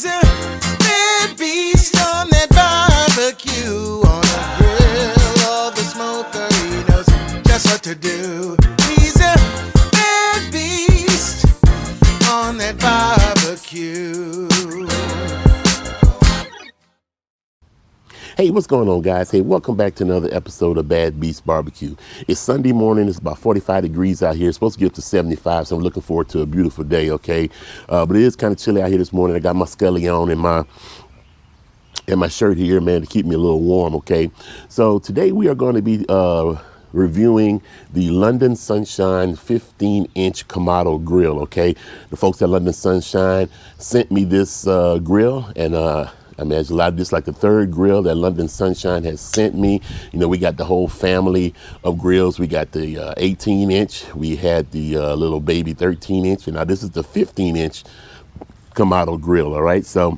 He's a bad beast on that barbecue, on the grill or the smoker. He knows just what to do. He's a bad beast on that barbecue. Hey, what's going on, guys? Hey, welcome back to another episode of Bad Beast Barbecue. It's Sunday morning. It's about 45 degrees out here. It's supposed to get up to 75, so I'm looking forward to a beautiful day, okay? But it is kind of chilly out here this morning. I got my scully on and my shirt here, man, to keep me a little warm, okay? So today we are going to be reviewing the London Sunshine 15-inch Kamado Grill, okay? The folks at London Sunshine sent me this grill, and I mean, it's a lot of this, like the third grill that London Sunshine has sent me. You know, we got the whole family of grills. We got the 18-inch. We had the little baby 13-inch. And now this is the 15-inch Kamado Grill, all right? So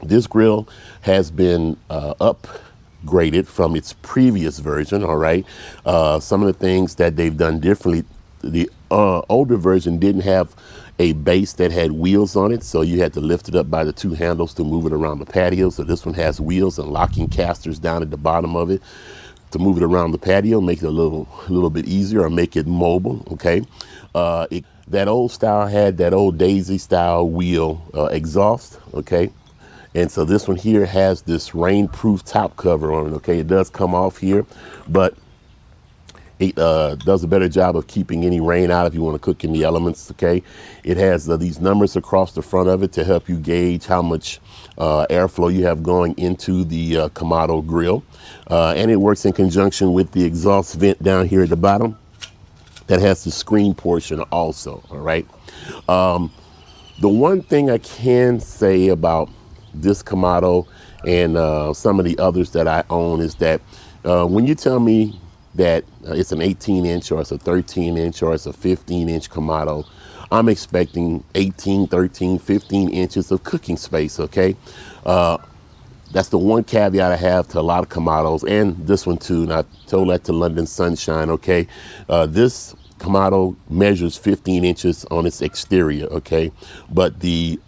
this grill has been upgraded from its previous version, all right? Some of the things that they've done differently, the older version didn't have a base that had wheels on it, so you had to lift it up by the two handles to move it around the patio. So this one has wheels and locking casters down at the bottom of it to move it around the patio, make it a little bit easier, or make it mobile, okay? That old style had that old daisy style wheel exhaust, okay? And so this one here has this rain-proof top cover on it, okay? It does come off here, but it does a better job of keeping any rain out if you want to cook in the elements, okay? It has these numbers across the front of it to help you gauge how much airflow you have going into the Kamado Grill. And it works in conjunction with the exhaust vent down here at the bottom that has the screen portion also, all right? The one thing I can say about this Kamado and some of the others that I own is that when you tell me that it's an 18-inch or it's a 13-inch or it's a 15-inch Kamado, I'm expecting 18, 13, 15 inches of cooking space, okay? That's the one caveat I have to a lot of Kamados, and this one too, and I told that to London Sunshine, okay? This Kamado measures 15 inches on its exterior, okay? But the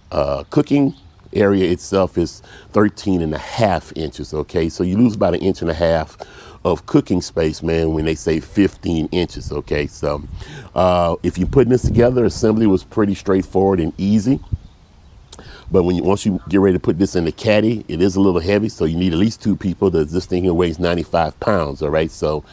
cooking area itself is 13 and a half inches, okay? So you lose about 1.5 inches of cooking space, man, when they say 15 inches, okay? So if you're putting this together, assembly was pretty straightforward and easy. But once you get ready to put this in the caddy, it is a little heavy, so you need at least 2 people. This thing here weighs 95 pounds, all right? So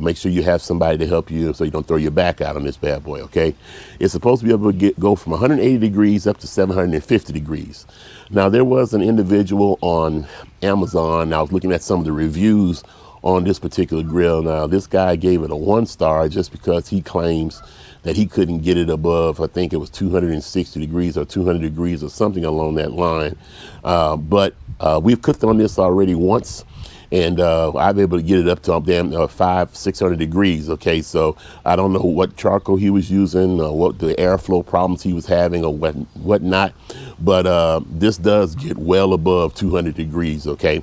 make sure you have somebody to help you so you don't throw your back out on this bad boy, okay? It's supposed to be able to go from 180 degrees up to 750 degrees. Now, there was an individual on Amazon. I was looking at some of the reviews on this particular grill. Now, this guy gave it a 1-star just because he claims that he couldn't get it above, I think it was 260 degrees or 200 degrees or something along that line. But we've cooked on this already once, and I've been able to get it up to 500-600 degrees, okay? So I don't know what charcoal he was using, what the airflow problems he was having or whatnot, but this does get well above 200 degrees, okay?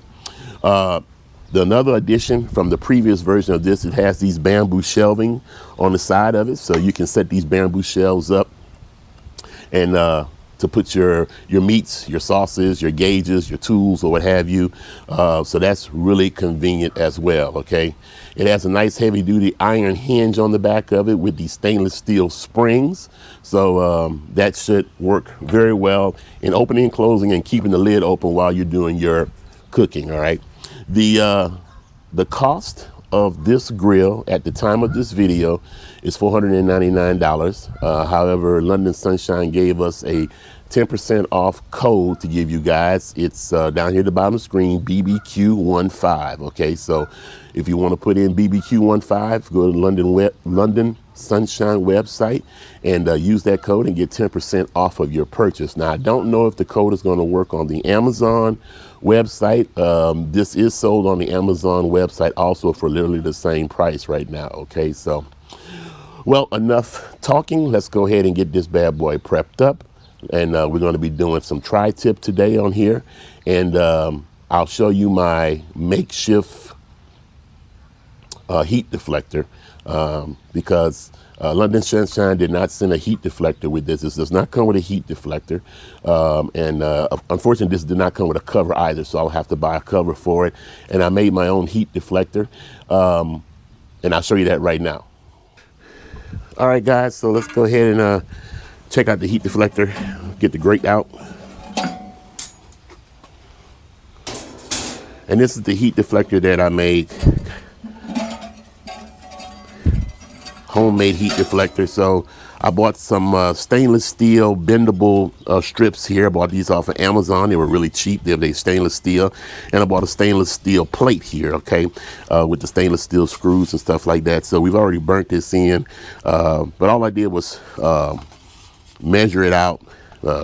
Another addition from the previous version of this, it has these bamboo shelving on the side of it, so you can set these bamboo shelves up and to put your meats, your sauces, your gauges, your tools, or what have you. So that's really convenient as well, okay? It has a nice heavy-duty iron hinge on the back of it with these stainless steel springs. So that should work very well in opening and closing and keeping the lid open while you're doing your cooking, all right? The cost of this grill at the time of this video is $499. However, London Sunshine gave us a 10% off code to give you guys. It's down here at the bottom of the screen, BBQ15, okay? So if you want to put in BBQ15, go to London Sunshine website and use that code and get 10% off of your purchase. Now, I don't know if the code is going to work on the Amazon website. This is sold on the Amazon website also for literally the same price right now, okay? So, well, enough talking. Let's go ahead and get this bad boy prepped up. And we're going to be doing some tri-tip today on here. And I'll show you my makeshift heat deflector because London Sunshine did not send a heat deflector with this. This does not come with a heat deflector. Unfortunately, this did not come with a cover either, so I'll have to buy a cover for it. And I made my own heat deflector, and I'll show you that right now. All right, guys, so let's go ahead and check out the heat deflector, get the grate out. And this is the heat deflector that I made. Homemade heat deflector. So I bought some stainless steel bendable strips here. I bought these off of Amazon. They were really cheap. They're stainless steel. And I bought a stainless steel plate here, okay, with the stainless steel screws and stuff like that. So we've already burnt this in. But all I did was measure it out,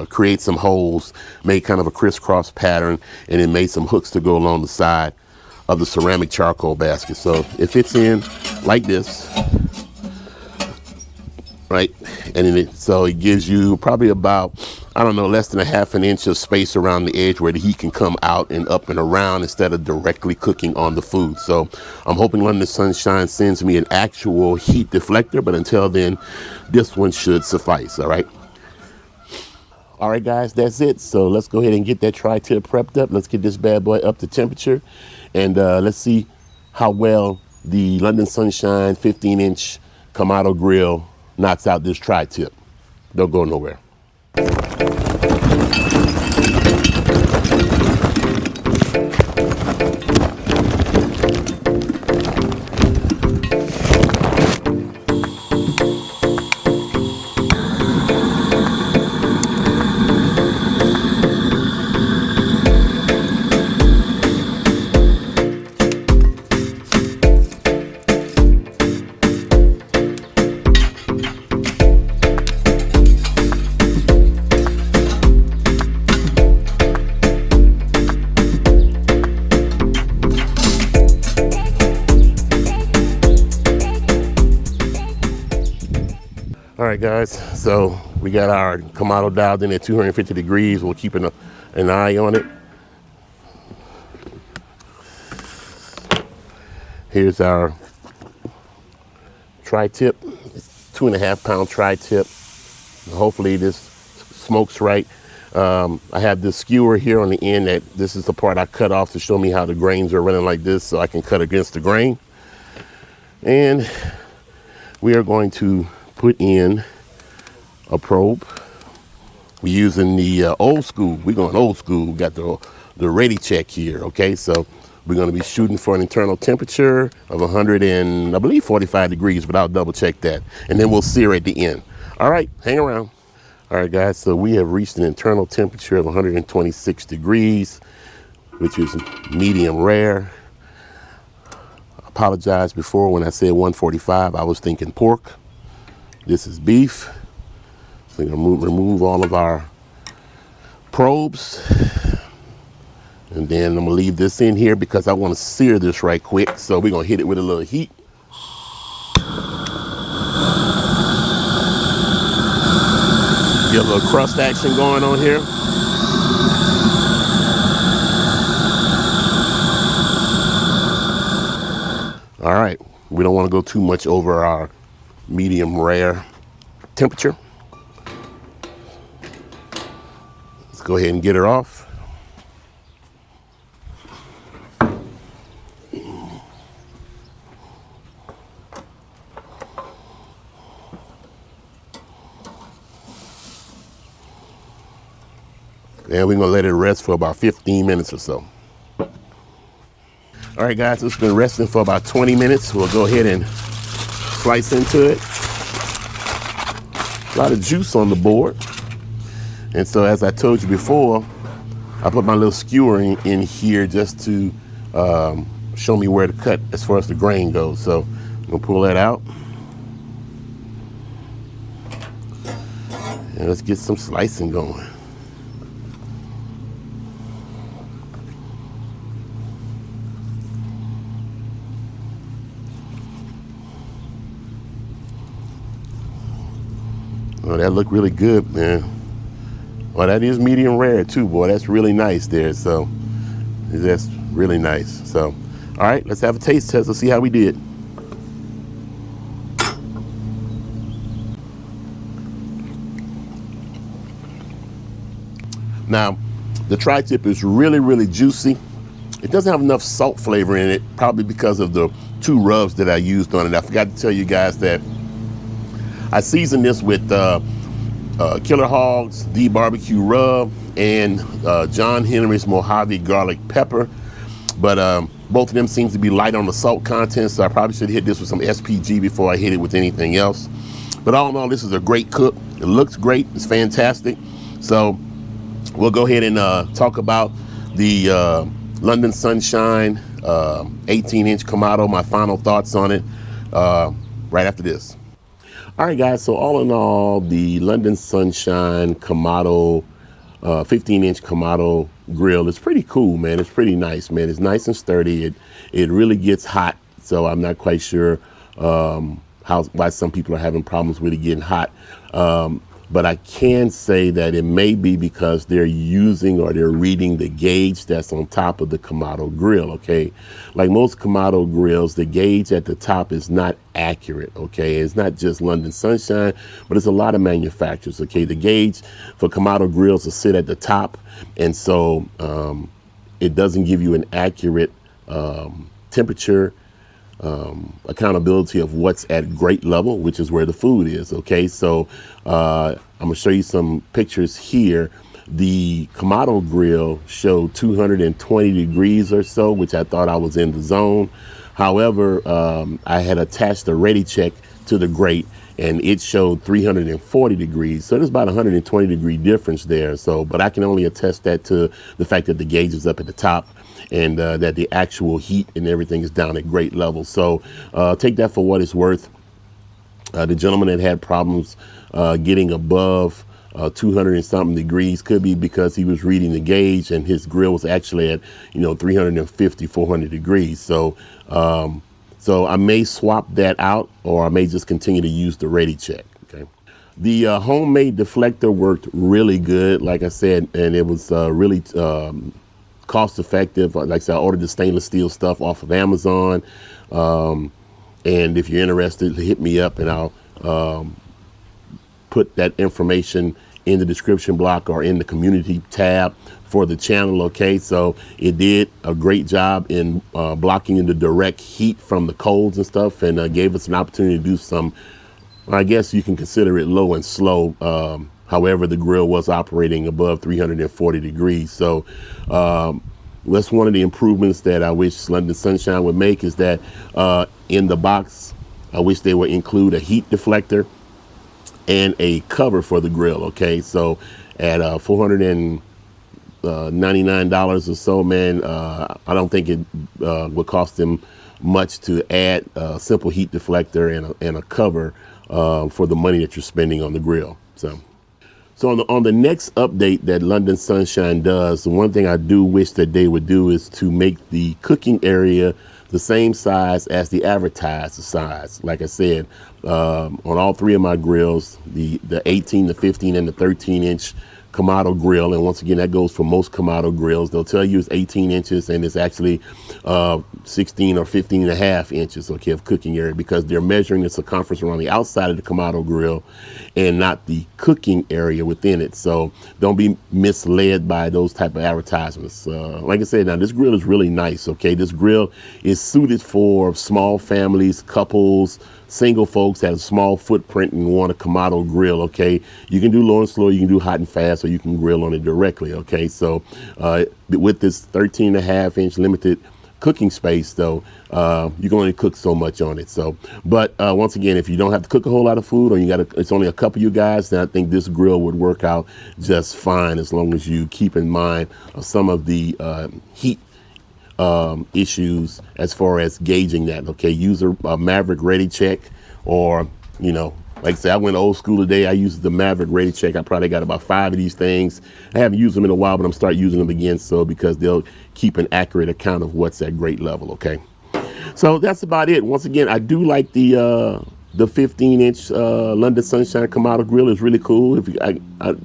create some holes, made kind of a crisscross pattern, and then made some hooks to go along the side of the ceramic charcoal basket. So it fits in like this, right? And then so it gives you probably about, I don't know, less than a half an inch of space around the edge where the heat can come out and up and around instead of directly cooking on the food. So I'm hoping London Sunshine sends me an actual heat deflector, but until then, this one should suffice, all right? All right, guys, that's it. So let's go ahead and get that tri-tip prepped up. Let's get this bad boy up to temperature, and let's see how well the London Sunshine 15-inch Kamado Grill knocks out this tri-tip. Don't go nowhere. All right, guys, so we got our Kamado dialed in at 250 degrees. We'll keep an eye on it. Here's our tri-tip. It's 2.5 pound tri-tip. Hopefully this smokes right. I have this skewer here on the end that this is the part I cut off to show me how the grains are running like this, so I can cut against the grain. And we are going to put in a probe. We're using the old school. We're going old school. We got the ready check here, okay? So we're going to be shooting for an internal temperature of 100 and I believe 45 degrees, but I'll double check that. And then we'll sear at the end. All right, hang around. All right, guys, so we have reached an internal temperature of 126 degrees, which is medium rare. I apologize before when I said 145, I was thinking pork. This is beef. We're gonna remove all of our probes. And then I'm gonna leave this in here because I wanna sear this right quick. So we're gonna hit it with a little heat. Get a little crust action going on here. All right, we don't wanna go too much over our medium rare temperature. Let's go ahead and get her off. And we're gonna let it rest for about 15 minutes or so. All right, guys, it's been resting for about 20 minutes. We'll go ahead and slice into it. A lot of juice on the board. And so as I told you before, I put my little skewer in here just to show me where to cut as far as the grain goes. So I'm gonna pull that out. And let's get some slicing going. Oh, that looked really good, man. Well, that is medium rare too, boy. That's really nice there. So that's really nice. So, all right, let's have a taste test. Let's see how we did. Now, the tri-tip is really, really juicy. It doesn't have enough salt flavor in it, probably because of the 2 rubs that I used on it. I forgot to tell you guys that I seasoned this with Killer Hogs, the barbecue rub, and John Henry's Mojave garlic pepper. But both of them seems to be light on the salt content, so I probably should hit this with some SPG before I hit it with anything else. But all in all, this is a great cook. It looks great. It's fantastic. So we'll go ahead and talk about the London Sunshine 18-inch Kamado, my final thoughts on it right after this. All right, guys, so all in all, the London Sunshine Kamado 15-inch Kamado grill is pretty cool, man. It's pretty nice, man. It's nice and sturdy. It really gets hot, so I'm not quite sure why some people are having problems with it getting hot. But I can say that it may be because they're using or they're reading the gauge that's on top of the Kamado grill, okay? Like most Kamado grills, the gauge at the top is not accurate, okay? It's not just London Sunshine, but it's a lot of manufacturers, okay? The gauge for Kamado grills will sit at the top, and so it doesn't give you an accurate temperature accountability of what's at grate level, which is where the food is, okay? So I'm gonna show you some pictures here. The Kamado grill showed 220 degrees or so, which I thought I was in the zone. However, I had attached a ready check to the grate and it showed 340 degrees. So there's about 120 degree difference there. So, but I can only attest that to the fact that the gauge is up at the top and that the actual heat and everything is down at grate level. So take that for what it's worth. The gentleman that had problems getting above 200 and something degrees could be because he was reading the gauge and his grill was actually at 350, 400 degrees. So so I may swap that out, or I may just continue to use the ready check. Okay. The homemade deflector worked really good, like I said, and it was really cost effective. Like I said, I ordered the stainless steel stuff off of Amazon. And if you're interested, hit me up and I'll put that information in the description block or in the community tab for the channel, okay? So it did a great job in blocking the direct heat from the coals and stuff, and gave us an opportunity to do some, I guess you can consider it low and slow. However, the grill was operating above 340 degrees. So that's one of the improvements that I wish London Sunshine would make, is that in the box, I wish they would include a heat deflector and a cover for the grill, okay? So at $499 or so, man, I don't think it would cost them much to add a simple heat deflector and a cover for the money that you're spending on the grill. So on the next update that London Sunshine does, the one thing I do wish that they would do is to make the cooking area the same size as the advertised size. Like I said, on all 3 of my grills, the 18, the 15, and the 13-inch Kamado grill, and once again, that goes for most Kamado grills. They'll tell you it's 18 inches and it's actually 16 or 15 and a half inches, okay, of cooking area, because they're measuring the circumference around the outside of the Kamado grill and not the cooking area within it. So don't be misled by those type of advertisements. Like I said, now this grill is really nice, okay? This grill is suited for small families, couples, single folks that have a small footprint and want a Kamado grill, okay? You can do low and slow, you can do hot and fast, or you can grill on it directly, okay? So with this 13 and a half inch limited cooking space, though, you can only cook so much on it. So, but once again, if you don't have to cook a whole lot of food, or it's only a couple of you guys, then I think this grill would work out just fine, as long as you keep in mind some of the heat issues as far as gauging that, okay? Use a Maverick Ready Check, or like I said, I went old school today. I used the Maverick Ready Check. I probably got about 5 of these things. I haven't used them in a while, but I'm starting using them again, so because they'll keep an accurate account of what's at grate level, okay? So that's about it. Once again, I do like the 15-inch London Sunshine Kamado grill. Is really cool. I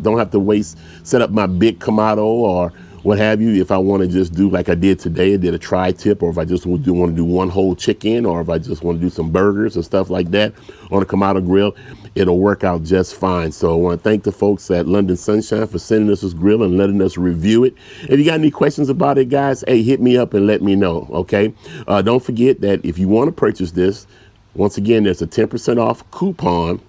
don't have to set up my big Kamado what have you. If I want to just do like I did today, I did a tri-tip, or if I just want to do one whole chicken, or if I just want to do some burgers and stuff like that on a Kamado Grill, it'll work out just fine. So I want to thank the folks at London Sunshine for sending us this grill and letting us review it. If you got any questions about it, guys, hey, hit me up and let me know, okay? Don't forget that if you want to purchase this, once again, there's a 10% off coupon.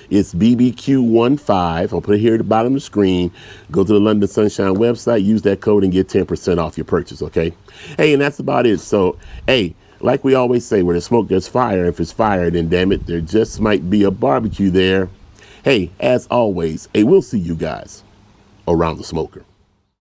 It's BBQ15. I'll put it here at the bottom of the screen. Go to the London Sunshine website, use that code, and get 10% off your purchase, okay? Hey, and that's about it. So, hey, like we always say, where the smoke, there's fire. If it's fire, then damn it, there just might be a barbecue there. Hey, as always, hey, we'll see you guys around the smoker.